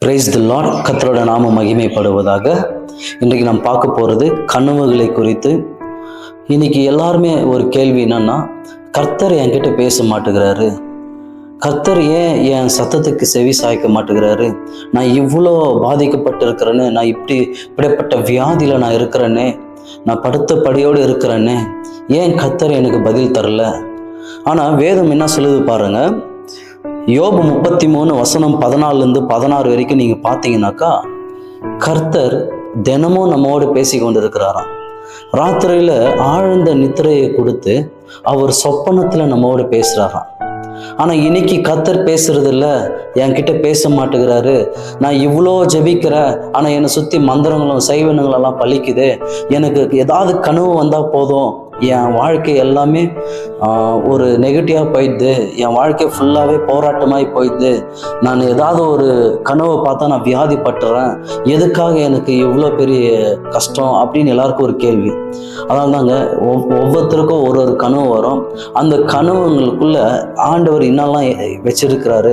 Praise the Lord. கர்த்தரோட நாம மகிமைப்படுவதாக. இன்றைக்கு நாம் பார்க்க போகிறது கனவுகளை குறித்து. இன்னைக்கு எல்லாருமே ஒரு கேள்வி என்னன்னா, கர்த்தர் என்கிட்ட பேச மாட்டேங்கிறாரு, கர்த்தர் ஏன் என் சத்தத்துக்கு செவி சாய்க்க மாட்டேங்கிறாரு, நான் இவ்வளோ பாதிக்கப்பட்டிருக்கிறேன்னு, நான் இப்படிப்பட்ட வியாதியில் நான் இருக்கிறேன்னே, நான் படுத்த படியோடு இருக்கிறேன்னே, ஏன் கர்த்தர் எனக்கு பதில் தரல? ஆனால் வேதம் என்ன சொல்லுது பாருங்க. யோபு 33:14 வரைக்கும் நீங்க பார்த்தீங்கன்னாக்கா, கர்த்தர் தினமும் நம்மோடு பேசி கொண்டிருக்கிறாராம். ராத்திரியில ஆழ்ந்த நித்திரையை கொடுத்து அவர் சொப்பனத்துல நம்மோடு பேசுறாராம். ஆனா இன்னைக்கு கர்த்தர் பேசுறது இல்ல, என்கிட்ட பேச மாட்டேங்கிறாரு, நான் இவ்வளோ ஜெபிக்கிறேன், ஆனா என்னை சுத்தி மந்திரங்களும் சைவனங்களும் எல்லாம் பலிக்குது, எனக்கு ஏதாவது கனவு வந்தா போதும், என் வாழ்க்கை எல்லாமே ஒரு நெகட்டிவாக போயிடுது, என் வாழ்க்கை ஃபுல்லாகவே போராட்டமாகி போயிடுது, நான் ஏதாவது ஒரு கனவை பார்த்தா நான் வியாதிப்பட்டுறேன், எதுக்காக எனக்கு இவ்வளோ பெரிய கஷ்டம் அப்படின்னு எல்லாருக்கும் ஒரு கேள்வி. அதனால தாங்க ஒவ்வொருத்தருக்கும் ஒரு ஒரு கனவு வரும். அந்த கனவுங்களுக்குள்ள ஆண்டவர் என்னெல்லாம் வச்சிருக்கிறாரு.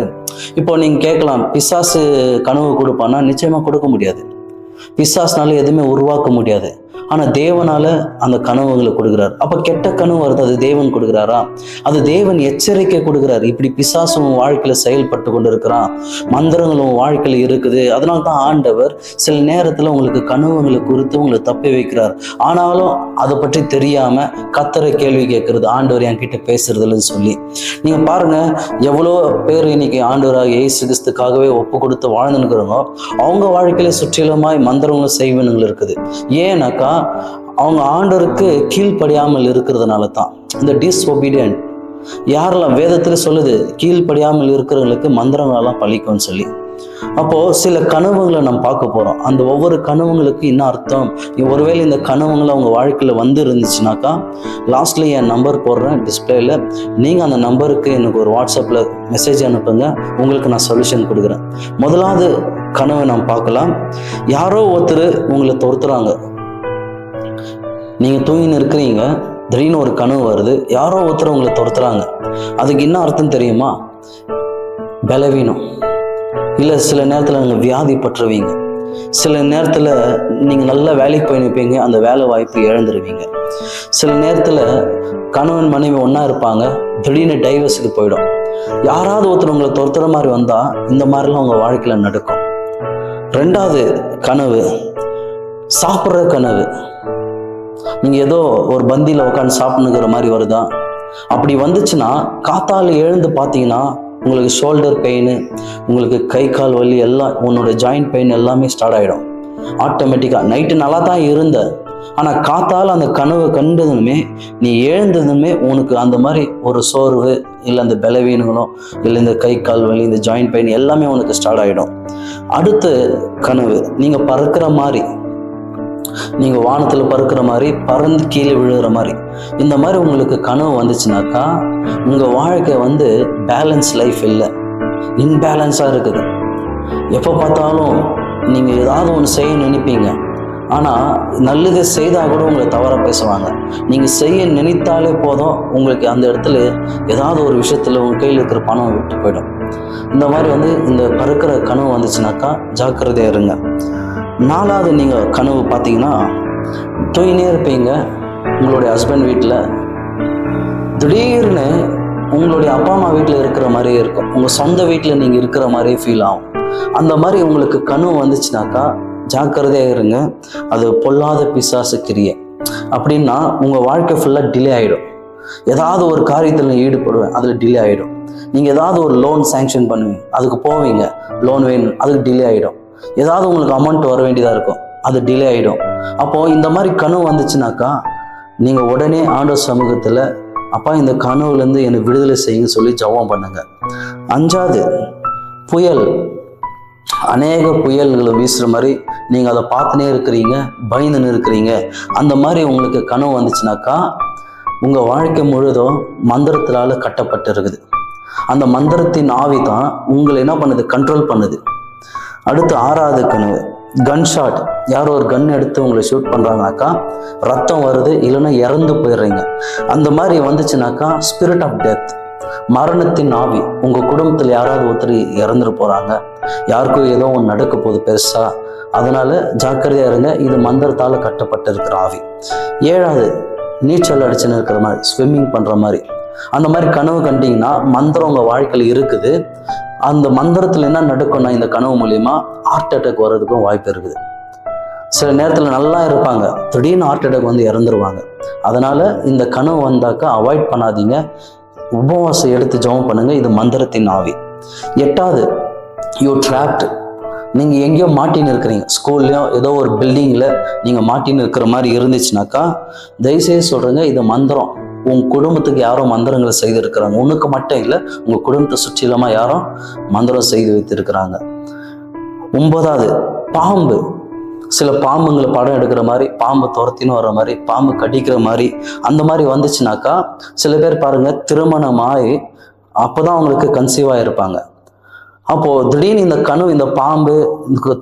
இப்போ நீங்கள் கேட்கலாம், பிசாசு கனவு கொடுப்பான்னா நிச்சயமாக கொடுக்க முடியாது, பிசாசுனால எதுவுமே உருவாக்க முடியாது. ஆனா தேவனால அந்த கனவுகளை கொடுக்குறாரு. அப்ப கெட்ட கனவு வருது, அது தேவன் கொடுக்குறாரா? அது தேவன் எச்சரிக்கை கொடுக்குறாரு, இப்படி பிசாசும் வாழ்க்கையில செயல்பட்டு கொண்டு இருக்கிறான், மந்திரங்களும் வாழ்க்கையில இருக்குது. அதனால தான் ஆண்டவர் சில நேரத்துல உங்களுக்கு கனவுகளை குறித்து உங்களை தப்பி வைக்கிறார். ஆனாலும் அதை பற்றி தெரியாம கர்த்தரை கேள்வி கேட்கறது, ஆண்டவர் என்கிட்ட பேசுறதுன்னு சொல்லி. நீங்க பாருங்க, எவ்வளோ பேர் இன்னைக்கு ஆண்டவராக இயேசு கிறிஸ்துக்காகவே ஒப்பு கொடுத்து வாழ்ந்துருக்கிறோங்க, அவங்க வாழ்க்கையில சுற்றிலுமாய் மந்திரங்களும் செய்வனுங்கள் இருக்குது. ஏன்னாக்கா அவங்க ஆண்டவருக்கு கீழ்ப்படியாமல் இருக்கிறதுனால தான். இந்த டிஸ்ஒபீடியன்ட் யாரெல்லாம் வேதத்துல சொல்லுது, கீழ்ப்படியாமல் இருக்கிறவங்களுக்கு மந்திரங்களெல்லாம் பழிக்கும்னு சொல்லி. அப்போ சில கனவுகளை நம்ம பார்க்க போறோம். அந்த ஒவ்வொரு கனவுங்களுக்கு என்ன அர்த்தம், ஒருவேளை இந்த கனவுங்களை அவங்க வாழ்க்கையில வந்து இருந்துச்சுனாக்கா, லாஸ்ட்ல என் நம்பர் போடுறேன் டிஸ்பிளேல, நீங்க அந்த நம்பருக்கு எனக்கு ஒரு வாட்ஸ்அப்ல மெசேஜ் அனுப்புங்க, உங்களுக்கு நான் சொல்யூஷன் கொடுக்குறேன். முதலாவது கனவை நாம் பார்க்கலாம். யாரோ ஒருத்தர் உங்களை துரத்துறாங்க, நீங்க தூங்கின்னு இருக்கிறீங்க, திடீர்னு ஒரு கனவு வருது, யாரோ ஒருத்தர் உங்களை துரத்துறாங்க. அதுக்கு என்ன அர்த்தம் தெரியுமா? பலவீனம், இல்லை சில நேரத்தில் நீங்கள் வியாதிப்பட்டுருவீங்க, சில நேரத்தில் நீங்கள் நல்ல வேலைக்கு போய் நிற்பீங்க, அந்த வேலை வாய்ப்பு இழந்துருவீங்க. சில நேரத்தில் கணவன் மனைவி ஒன்றா இருப்பாங்க, திடீர்னு டைவர்ஸுக்கு போயிடும். யாராவது ஒருத்தர் உங்களை துரத்துற மாதிரி வந்தால் இந்த மாதிரிலாம் உங்கள் வாழ்க்கையில் நடக்கும். ரெண்டாவது கனவு, சாப்பிட்ற கனவு. நீங்க ஏதோ ஒரு பந்தியில உட்காந்து சாப்பிட்டுங்கிற மாதிரி வருதா? அப்படி வந்துச்சுன்னா காத்தால எழுந்து பார்த்தீங்கன்னா உங்களுக்கு ஷோல்டர் பெயின், உங்களுக்கு கை கால் வலி, எல்லாம் உன்னோட ஜாயிண்ட் பெயின் எல்லாமே ஸ்டார்ட் ஆகிடும் ஆட்டோமேட்டிக்காக. நைட்டு நல்லா தான் இருந்த, ஆனால் காத்தால் அந்த கனவை கண்டதுமே நீ எழுந்ததுமே உனக்கு அந்த மாதிரி ஒரு சோர்வு, இல்லை அந்த பலவீனங்களும், இல்லை இந்த கை கால் வலி, இந்த ஜாயிண்ட் பெயின் எல்லாமே உனக்கு ஸ்டார்ட் ஆகிடும். அடுத்த கனவு, நீங்கள் பறக்கிற மாதிரி, நீங்க வானத்துல பறக்கிற மாதிரி, பறந்து கீழே விழுகிற மாதிரி, இந்த மாதிரி உங்களுக்கு கனவு வந்துச்சுனாக்கா உங்க வாழ்க்கை பேலன்ஸ் லைஃப் இல்லை, இன்பேலன்ஸா இருக்குது. எப்போ பார்த்தாலும் நீங்க ஏதாவது ஒன்று செய்ய நினைப்பீங்க, ஆனா நல்லது செய்தா கூட உங்களை தவறா பேசுவாங்க. நீங்க செய்ய நினைத்தாலே போதும், உங்களுக்கு அந்த இடத்துல ஏதாவது ஒரு விஷயத்துல உங்க கையில் இருக்கிற பணம் விட்டு போயிடும். இந்த மாதிரி இந்த பறக்கிற கனவு வந்துச்சுனாக்கா ஜாக்கிரதையா இருங்க. நாலாவது நீங்கள் கனவு பார்த்தீங்கன்னா, தூங்கினே இருப்பீங்க உங்களுடைய ஹஸ்பண்ட் வீட்டில், திடீர்னு உங்களுடைய அப்பா அம்மா வீட்டில் இருக்கிற மாதிரியே இருக்கும், உங்கள் சொந்த வீட்டில் நீங்கள் இருக்கிற மாதிரியே ஃபீல் ஆகும். அந்த மாதிரி உங்களுக்கு கனவு வந்துச்சுனாக்கா ஜாக்கிரதையாக இருங்க, அது பொல்லாத பிசாசு கிரியை. அப்படின்னா உங்கள் வாழ்க்கை ஃபுல்லாக டிலே ஆகிடும். ஏதாவது ஒரு காரியத்தில் ஈடுபடுவேன், அதில் டிலே ஆகிடும். நீங்கள் ஏதாவது ஒரு லோன் சேங்ஷன் பண்ணுவீங்க, அதுக்கு போவீங்க, லோன் வேணும், அதுக்கு டிலே ஆகிடும். ஏதாவது உங்களுக்கு அமௌண்ட் வர வேண்டியதாக இருக்கும், அது டிலே ஆகிடும். அப்போது இந்த மாதிரி கனவு வந்துச்சுனாக்கா நீங்கள் உடனே ஆண்டவர் சமூகத்தில், அப்பா இந்த கனவுலேருந்து என்னை விடுதலை செய்யுங்க சொல்லி ஜெபம் பண்ணுங்க. அஞ்சாவது புயல், அநேக புயல்களை வீசுகிற மாதிரி நீங்கள் அதை பார்த்துனே இருக்கிறீங்க, பயந்துன்னு இருக்கிறீங்க. அந்த மாதிரி உங்களுக்கு கனவு வந்துச்சுனாக்கா உங்கள் வாழ்க்கை முழுதும் மந்திரத்தினால கட்டப்பட்டு இருக்குது. அந்த மந்திரத்தின் ஆவி தான் உங்களை என்ன பண்ணுது, கண்ட்ரோல் பண்ணுது. அடுத்து ஆறாவது கனவு, கன் ஷாட். யாரோ ஒரு கன் எடுத்து உங்களை ஷூட் பண்ணுறாங்கனாக்கா ரத்தம் வருது, இல்லைன்னா இறந்து போயிடுறீங்க. அந்த மாதிரி வந்துச்சுனாக்கா ஸ்பிரிட் ஆஃப் டெத், மரணத்தின் ஆவி, உங்க குடும்பத்தில் யாராவது ஒருத்தர் இறந்துட்டு போறாங்க, யாருக்கும் ஏதோ ஒன்று நடக்க போகுது பெருசா, அதனால ஜாக்கிரதையா இருங்க. இது மந்திரத்தால கட்டப்பட்டு இருக்கிற ஆவி. 7வது, நீச்சல் அடிச்சுன்னு இருக்கிற மாதிரி, ஸ்விம்மிங் பண்ற மாதிரி, அந்த மாதிரி கனவு கண்டீங்கன்னா மந்திரம் உங்க வாழ்க்கையில் இருக்குது. அந்த மந்திரத்துல என்ன நடக்கும்னா, இந்த கனவு மூலியமா ஹார்ட் அட்டாக் வர்றதுக்கும் வாய்ப்பு இருக்குது. சில நேரத்தில் நல்லா இருப்பாங்க, திடீர்னு ஹார்ட் அட்டாக் வந்து இறந்துருவாங்க. அதனால இந்த கனவு வந்தாக்கா அவாய்ட் பண்ணாதீங்க, உபவாசம் எடுத்து ஜெபம் பண்ணுங்க. இது மந்திரத்தின் ஆவி. 8வது, யூ ட்ராப்டு, நீங்க எங்கேயோ மாட்டின்னு இருக்கிறீங்க, ஸ்கூல்லையோ ஏதோ ஒரு பில்டிங்ல நீங்க மாட்டின்னு இருக்கிற மாதிரி இருந்துச்சுனாக்கா, தயவுசெய்து சொல்றேங்க, இது மந்திரம். உங்க குடும்பத்துக்கு யாரோ மந்திரங்களை செய்து இருக்கிறாங்க. உனக்கு மட்டும் இல்லை, உங்க குடும்பத்தை சுற்றிலுமா யாரோ மந்திரம் செய்து வைத்திருக்கிறாங்க. 9வது, பாம்பு. சில பாம்புங்களை படம் எடுக்கிற மாதிரி, பாம்பு துரத்தின்னு வர்ற மாதிரி, பாம்பு கடிக்கிற மாதிரி, அந்த மாதிரி வந்துச்சுனாக்கா, சில பேர் பாருங்க திருமணமாகி அப்போதான் அவங்களுக்கு கன்சீவ் ஆகிருப்பாங்க. அப்போ திடீர்னு இந்த கனவு, இந்த பாம்பு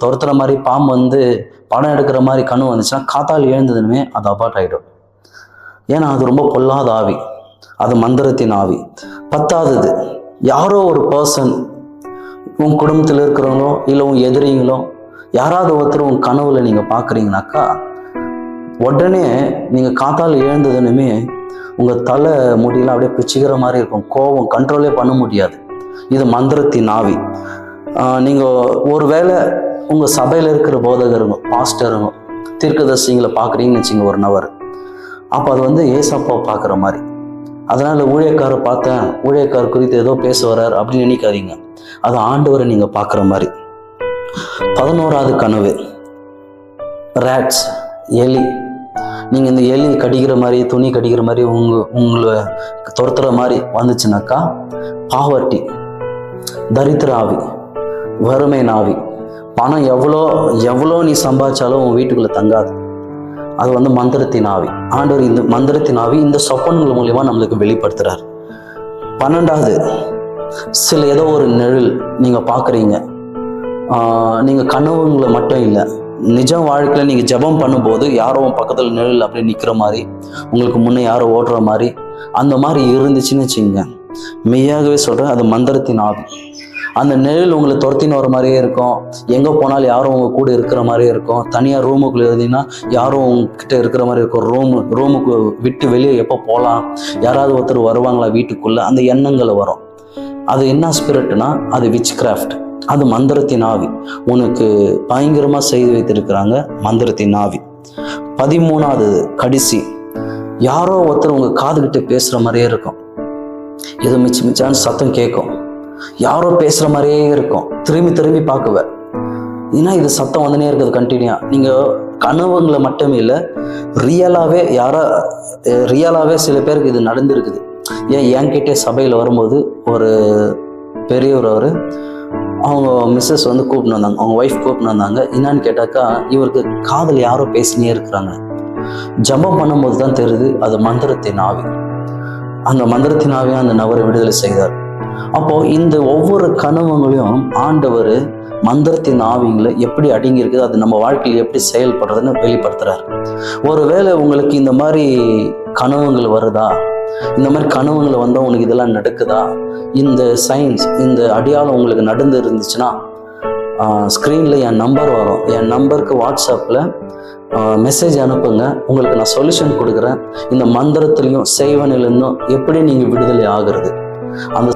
துரத்துற மாதிரி, பாம்பு வந்து படம் எடுக்கிற மாதிரி கனவு வந்துச்சுன்னா, காத்தால் எழுந்ததுமே அது அபார்ட் ஆகிடும். ஏன்னா அது ரொம்ப பொல்லாத ஆவி, அது மந்திரத்தின் ஆவி. 10வது, யாரோ ஒரு பர்சன், உன் குடும்பத்தில் இருக்கிறவங்களோ இல்லை உன் எதிரிங்களோ யாராவது ஒருத்தர் உங்க கனவுல நீங்க பாக்குறீங்கனாக்கா, உடனே நீங்க காத்தால் எழுந்ததுனுமே உங்க தலை முடியெல்லாம் அப்படியே பிச்சுக்கிற மாதிரி இருக்கும், கோபம் கண்ட்ரோலே பண்ண முடியாது. இது மந்திரத்தின் ஆவி. நீங்க ஒருவேளை உங்க சபையில இருக்கிற போதகருங்க, பாஸ்டருங்க, தீர்க்கதரிசிங்களை பாக்குறீங்கன்னு வச்சுங்க ஒரு நபர், அப்போ அது வந்து ஏசப்பா பார்க்குற மாதிரி. அதனால ஊழியக்காரர் பார்த்தேன், ஊழியக்காரர் குறித்து ஏதோ பேச வர்றார் அப்படின்னு நினைக்காதீங்க, அது ஆண்டவரை நீங்க பார்க்குற மாதிரி. 11வது கனவு, ரேட்ஸ், எலி. நீங்க இந்த எலி கடிக்கிற மாதிரி, துணி கடிக்கிற மாதிரி, உங்களை துரத்துற மாதிரி வந்துச்சுனாக்கா, பாவர்ட்டி, தரித்திர ஆவி, வறுமை ஆவி. பணம் எவ்வளோ நீ சம்பாதிச்சாலும் உன் வீட்டுக்குள்ள தங்காது. அது வந்து மந்திரத்தின் ஆவி. ஆண்டவர் இந்த மந்திரத்தின் ஆவி இந்த சொப்பனங்கள் மூலியமா நம்மளுக்கு வெளிப்படுத்துறார். 12வது, சில ஏதோ ஒரு நிழல் நீங்க பாக்குறீங்க. நீங்க கனவுங்களை மட்டும் இல்லை, நிஜ வாழ்க்கையில நீங்க ஜெபம் பண்ணும்போது யாரோ பக்கத்துல நிழல் அப்படியே நிக்கிற மாதிரி, உங்களுக்கு முன்னே யாரோ ஓடுற மாதிரி, அந்த மாதிரி இருந்துச்சுன்னு வச்சுங்க, மெய்யாகவே சொல்றேன், அது மந்திரத்தின் ஆவி. அந்த நிழல் உங்களை துரத்தின்னு வர மாதிரியே இருக்கும். எங்க போனாலும் யாரும் உங்க கூட இருக்கிற மாதிரியே இருக்கும். தனியா ரூமுக்குள்ள இருந்தீங்கன்னா யாரும் உங்ககிட்ட இருக்கிற மாதிரி இருக்கும். ரூமுக்கு விட்டு வெளியே எப்போ போகலாம், யாராவது ஒருத்தர் வருவாங்களா வீட்டுக்குள்ள, அந்த எண்ணங்களை வரும். அது என்ன ஸ்பிரிட்னா, அது விச் கிராஃப்ட், அது மந்திரத்தின் ஆவி. உனக்கு பயங்கரமா செய்து வைத்திருக்கிறாங்க, மந்திரத்தின் ஆவி. 13வது கடைசி, யாரோ ஒருத்தர் உங்க காதுகிட்ட பேசுற மாதிரியே இருக்கும். ஏதோ மிச்சான சத்தம் கேட்கும், யாரோ பேசுற மாதிரியே இருக்கும், திரும்பி பார்க்குவேன். ஏன்னா இது சத்தம் வந்துனே இருக்குது கண்டினியூா. நீங்க கனவுங்களை மட்டுமே இல்லை, ரியலாவே சில பேருக்கு இது நடந்திருக்குது. என்கிட்டே சபையில் வரும்போது ஒரு பெரியவர், அவங்க மிஸ்ஸஸ் வந்து கூப்பிட்டு வந்தாங்க, அவங்க ஒய்ஃப் கூப்பிட்டு வந்தாங்க. என்னன்னு கேட்டாக்கா, இவருக்கு காதல் யாரோ பேசினே இருக்கிறாங்க. ஜெபம் பண்ணும்போது தான் தெரியுது அது மந்திரத்தின் ஆவி. அந்த மந்திரத்தின் ஆவியை அந்த நபரை விடுதலை செய்தார். அப்போ இந்த ஒவ்வொரு கனவுகளையும் ஆண்டவர் மந்திரத்தின் ஆவிங்களை எப்படி அடங்கி இருக்குது, அது நம்ம வாழ்க்கையில் எப்படி செயல்படுறதுன்னு வெளிப்படுத்துறாரு. ஒருவேளை உங்களுக்கு இந்த மாதிரி கனவுகள் வருதா, இந்த மாதிரி கனவுகளை வந்தால் உனக்கு இதெல்லாம் நடக்குதா, இந்த சயின்ஸ், இந்த அடையாளம் உங்களுக்கு நடந்து இருந்துச்சுன்னா, ஸ்க்ரீனில் என் நம்பர் வரும், என் நம்பருக்கு வாட்ஸ்அப்பில் மெசேஜ் அனுப்புங்க. உங்களுக்கு நான் சொல்யூஷன் கொடுக்குறேன். இந்த மந்திரத்திலையும் செய்வனிலிருந்தும் எப்படி நீங்கள் விடுதலை ஆகிறது, அந்த